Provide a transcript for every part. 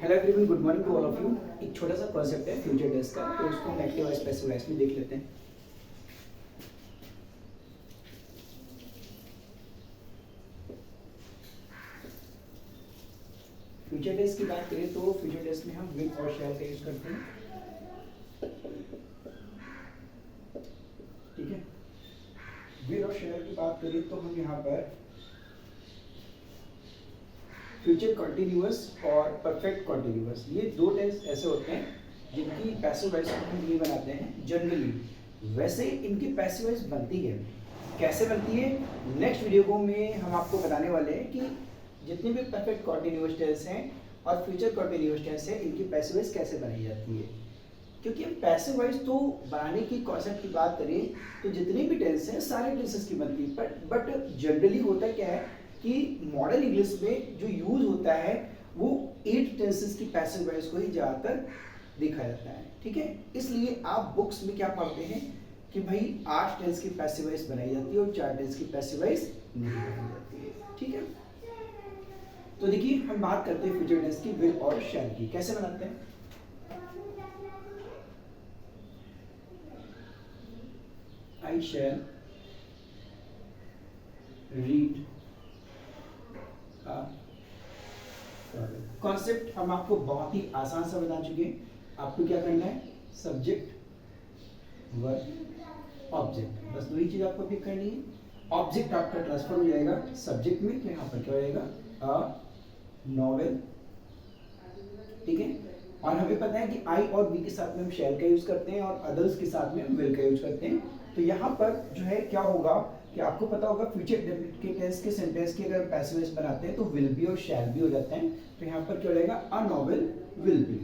Hello everyone, good morning to all of you. एक छोटा सा कॉन्सेप्ट है फ्यूचर टेंस का, तो उसको हम एक्टिव वॉइस पैसिव वॉइस में देख लेते हैं। फ्यूचर टेंस की बात करें तो फ्यूचर टेंस में हम विल और शैल का यूज करते हैं। ठीक है, विल और शैल की बात करें तो हम यहाँ पर फ्यूचर कॉन्टिन्यूअस और परफेक्ट कॉन्टिन्यूअस, ये दो टेंस ऐसे होते हैं जिनकी पैसिव वॉइस को हम ये बनाते हैं जनरली। वैसे इनकी पैसिव वॉइस बनती है, कैसे बनती है नेक्स्ट वीडियो में हम आपको बताने वाले हैं कि जितने भी परफेक्ट कॉन्टिन्यूअस टेंस हैं और फ्यूचर कॉन्टिन्यूअस टेंस हैं इनकी पैसिव वॉइस कैसे बनाई जाती है। क्योंकि हम पैसिव वॉइस तो बनाने की कॉन्सेप्ट की बात करें तो जितने भी टेंस हैं सारे टेंसेस की बनती है, बट जनरली होता क्या है कि मॉडर्न इंग्लिश में जो यूज होता है वो 8 टेंसेस की पैसिव वॉइस को ही ज़्यादातर देखा जाता है। ठीक है, इसलिए आप बुक्स में क्या पढ़ते हैं कि भाई 8 टेंस की पैसिव वॉइस बनाई जाती है और 4 टेंस की पैसिव वॉइस नहीं बनाई जाती है। ठीक है, तो देखिए हम बात करते हैं फ्यूचर टेंस की विल और शैल की। कैसे बनाते हैं? आई शैल रीड कॉन्सेप्ट हम आपको बहुत ही आसान सा बता चुके हैं। आपको क्या करना है, सब्जेक्ट वर्ब ऑब्जेक्ट, बस दो ही चीज आपको पिक करनी है। ऑब्जेक्ट आपका ट्रांसफर हो जाएगा सब्जेक्ट में, तो यहाँ पर क्या हो जाएगा अ नॉवेल। ठीक है, और हमें पता है कि आई और बी के साथ में हम शैल का यूज करते हैं और अदर्स के साथ में हम विल का यूज करते हैं। तो यहाँ पर जो है क्या होगा कि आपको पता होगा फ्यूचर डेफिनेट के टेंस के सेंटेंस की अगर पैसिव वॉइस बनाते हैं तो विल बी और शैल बी हो जाते हैं। तो यहाँ पर क्या हो जाएगा a novel will be.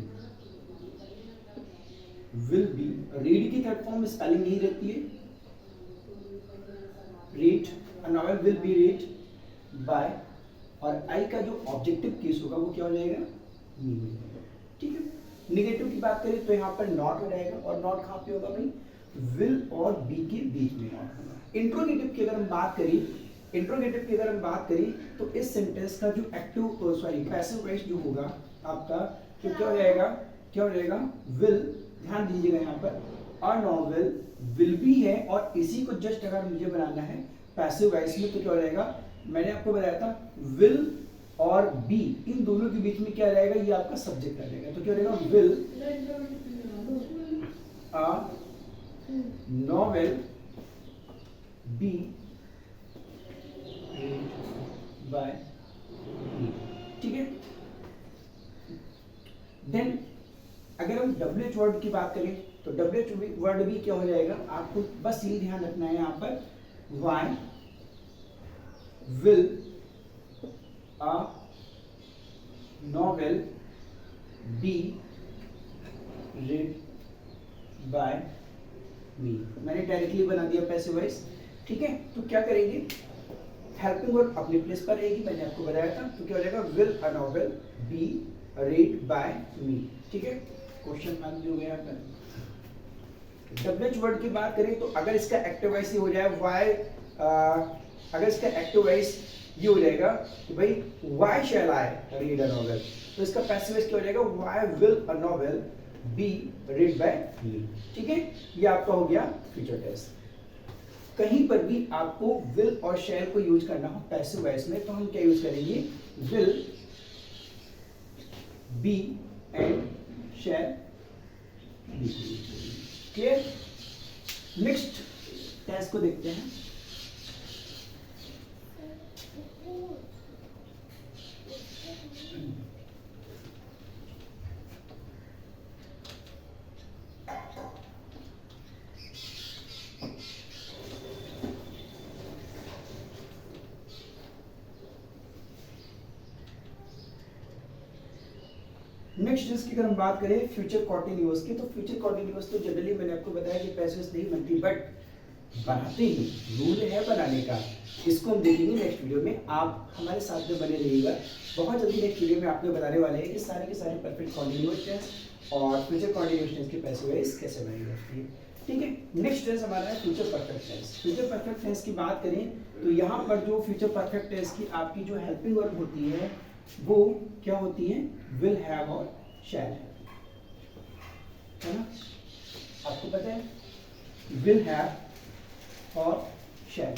Will be read की थर्ड फॉर्म में स्पेलिंग नहीं रहती है, read, a novel will be read bye, और आई का जो ऑब्जेक्टिव केस होगा वो क्या हो जाएगा मी। ठीक है, निगेटिव की बात करें तो यहाँ पर नॉट हो जाएगा, और नॉट कहाँ पे होगा भाई विल और बी के बीच में नॉट होगा। इंट्रोगेटिव की अगर हम बात करें तो इस सेंटेंस का जो पैसिव वॉइस जो होगा आपका तो क्या हो जाएगा विल। ध्यान दीजिएगा यहाँ पर अ नॉवेल विल बी है, और इसी को जस्ट अगर मुझे बनाना है पैसिव वॉइस में तो क्या हो जाएगा, मैंने आपको बताया था विल और बी इन दोनों के बीच में क्या रहेगा, ये आपका सब्जेक्ट आ जाएगा। तो क्या रहेगा will a novel be by me. ठीक है, देन अगर हम WH वर्ड की बात करें तो WH वर्ड भी क्या हो जाएगा, आपको बस ये ध्यान रखना है यहाँ पर why will a novel be read by me. मैंने डायरेक्टली बना दिया पैसिव वॉइस। ठीक है, तो क्या करेंगे, हेल्पिंग वर्ब अपनी प्लेस पर रहेगी, मैंने आपको बताया था। तो क्या हो जाएगा will a novel be read by me. ठीक है, क्वेश्चन मार्क भी हो गया यहाँ पर। WH वर्ड की बात करें तो अगर इसका एक्टिव वॉइस ये हो जाए वाई, अगर इसका एक्टिव वॉइस ये हो जाएगा कि भाई why shall I read a novel, तो इसका पैसिव वॉइस क्या हो जाएगा why will a novel be read by me. ठीक है, ये आपका हो गया फ्यूचर टेंस। कहीं पर भी आपको विल और शैल को यूज करना हो पैसिव वॉइस में तो हम क्या यूज करेंगे, will be and shall be. Clear? Next tense को देखते हैं। नेक्स्ट टेंस की अगर हम बात करें फ्यूचर कॉन्टिन्यूअस की, तो फ्यूचर कॉन्टिन्यूअस तो जनरली मैंने आपको बताया कि पैसिव नहीं बनती, बट बनाते ही रूल है बनाने का। इसको हम देखेंगे नेक्स्ट वीडियो में, आप हमारे साथ में बने रहिएगा। बहुत जल्दी नेक्स्ट वीडियो में आपको बताने वाले हैं कि सारे के सारे परफेक्ट कॉन्टिन्यूअस टेंस और फ्यूचर कॉन्टिन्यूअस टेंस की पैसिव वॉइस कैसे बनाई जाती है। ठीक है, नेक्स्ट टेंस हमारा है future perfect tense. Future perfect tense की बात करें तो यहाँ पर जो फ्यूचर परफेक्ट टेंस की आपकी जो हेल्पिंग वर्ब होती है वो क्या होती हैं, विल हैव और शैल हैव, है ना। आपको पता है विल हैव और शैल,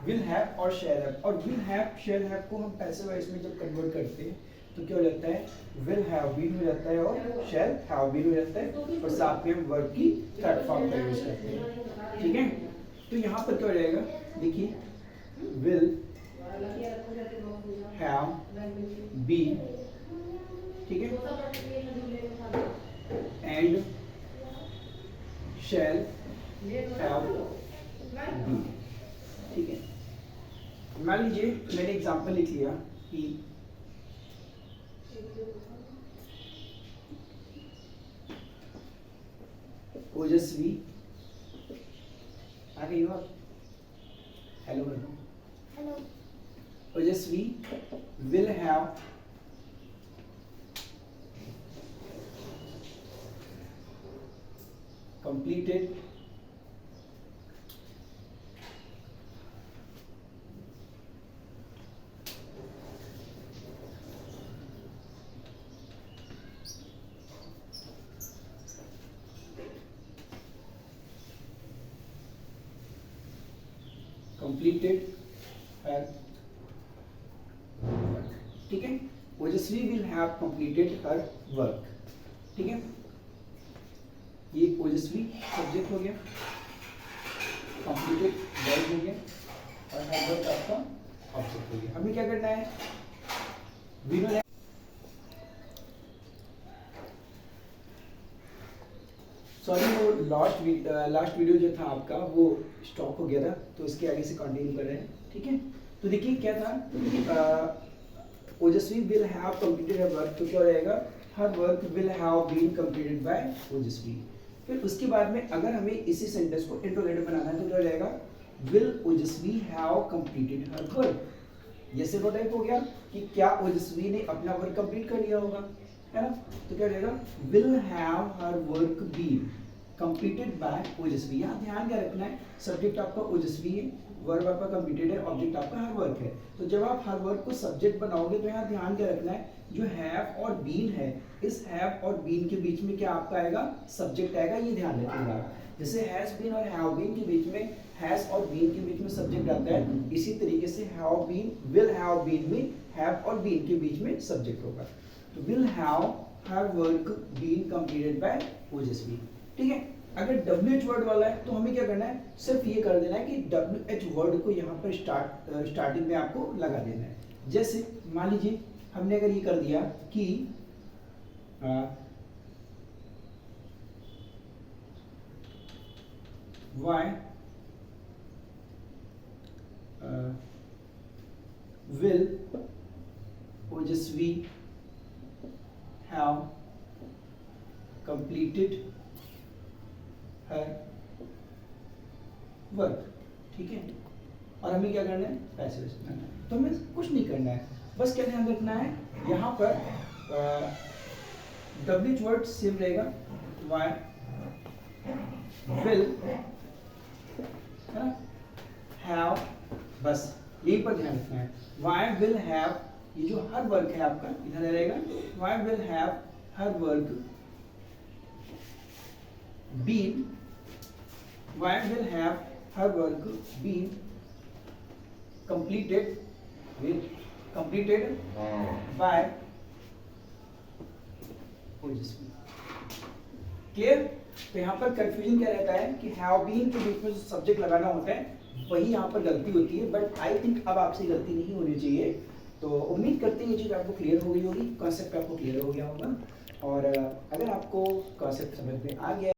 विल हैव और शैल हैव, और विल हैव शेल हैव को हम पैसिव वॉइस में जब कन्वर्ट करते हैं तो क्या हो जाता है, विल हैव बीन हो जाता है और शैल हैव बीन हो जाता है, और साथ में हम वर्ब की थर्ड फॉर्म का यूज करते हैं, ठीक है। तो यहाँ पर क्या हो जाएगा, देखिए विल हैव बीन, ठीक है, एंड शैल हैव बीन, ठीक है। मान लीजिए मैंने एग्जांपल लिख लिया कि ओजस्वी, आ गई हो आप, हेलो कर दो, हेलो, ओजस्वी विल हैव completed her, ठीक है। ओजस्वी will have completed her work, ठीक है। ये ओजस्वी सब्जेक्ट हो गया, completed वर्ब हो गया, और her work आपका ऑब्जेक्ट हो गया। हमें क्या करना है, विनोद, सॉरी वो लास्ट वीडियो जो था आपका वो स्टॉप हो गया था, तो इसके आगे से कंटिन्यू कर रहे हैं, ठीक है। तो देखिए क्या था, Ojaswi will have completed her work, तो क्या हो जाएगा, her work will have been completed by Ojaswi. फिर उसके बाद में अगर हमें इसी सेंटेंस को इंट्रोगेटिव बनाना है तो क्या हो जाएगा, विल ओजस्वी हैव कंप्लीटेड हर वर्क। ये सिर्फ टाइप हो गया कि क्या ओजस्वी ने अपना वर्क कंप्लीट कर लिया होगा, है ना। तो क्या हो जाएगा, will have her work been completed by Ojaswi. यहाँ ध्यान क्या रखना है, सब्जेक्ट आपका ओजस्वी है, वर्ब आपका कंप्लीटेड है, ऑब्जेक्ट आपका हर वर्क है। तो जब आप हर वर्क को सब्जेक्ट बनाओगे तो यहाँ ध्यान क्या रखना है, जो हैव और बीन है, इस हैव और बीन के बीच में क्या आपका आएगा, सब्जेक्ट आएगा, ये ध्यान रखिएगा। जैसे हैज बीन और हैव बीन के बीच में, हैज और बीन के बीच में सब्जेक्ट आता है, इसी तरीके से have been, will have been में हैव और बीन के बीच में सब्जेक्ट होगा। तो will have her work been completed by Ojaswi, ठीक है। अगर WH वर्ड वाला है तो हमें क्या करना है, सिर्फ ये कर देना है कि WH वर्ड को यहाँ पर स्टार्टिंग में आपको लगा देना है। जैसे मान लीजिए हमने अगर ये कर दिया कि why will ओजस्वी have completed her वर्क, ठीक है। और हमें क्या करना है, पैसे करना है। तो हमें कुछ नहीं करना है, बस क्या ध्यान रखना है, यहाँ पर WH वर्ड सेम रहेगा, why will, है ना, have, बस यहीं पर ध्यान रखना है। why will have, ये जो हर वर्क है आपका इधर रहेगा, why will have her work been, why will have her work been completed by ओजस्वी, क्लियर। तो यहाँ पर कंफ्यूजन क्या रहता है कि हैव बीन के बीच में जो सब्जेक्ट लगाना होता है वही यहाँ पर गलती होती है, बट आई थिंक अब आपसे गलती नहीं होनी चाहिए। तो उम्मीद करते हैं ये चीज़ आपको क्लियर हो गई होगी, कॉन्सेप्ट आपको क्लियर हो गया होगा। और अगर आपको कॉन्सेप्ट समझ में आ गया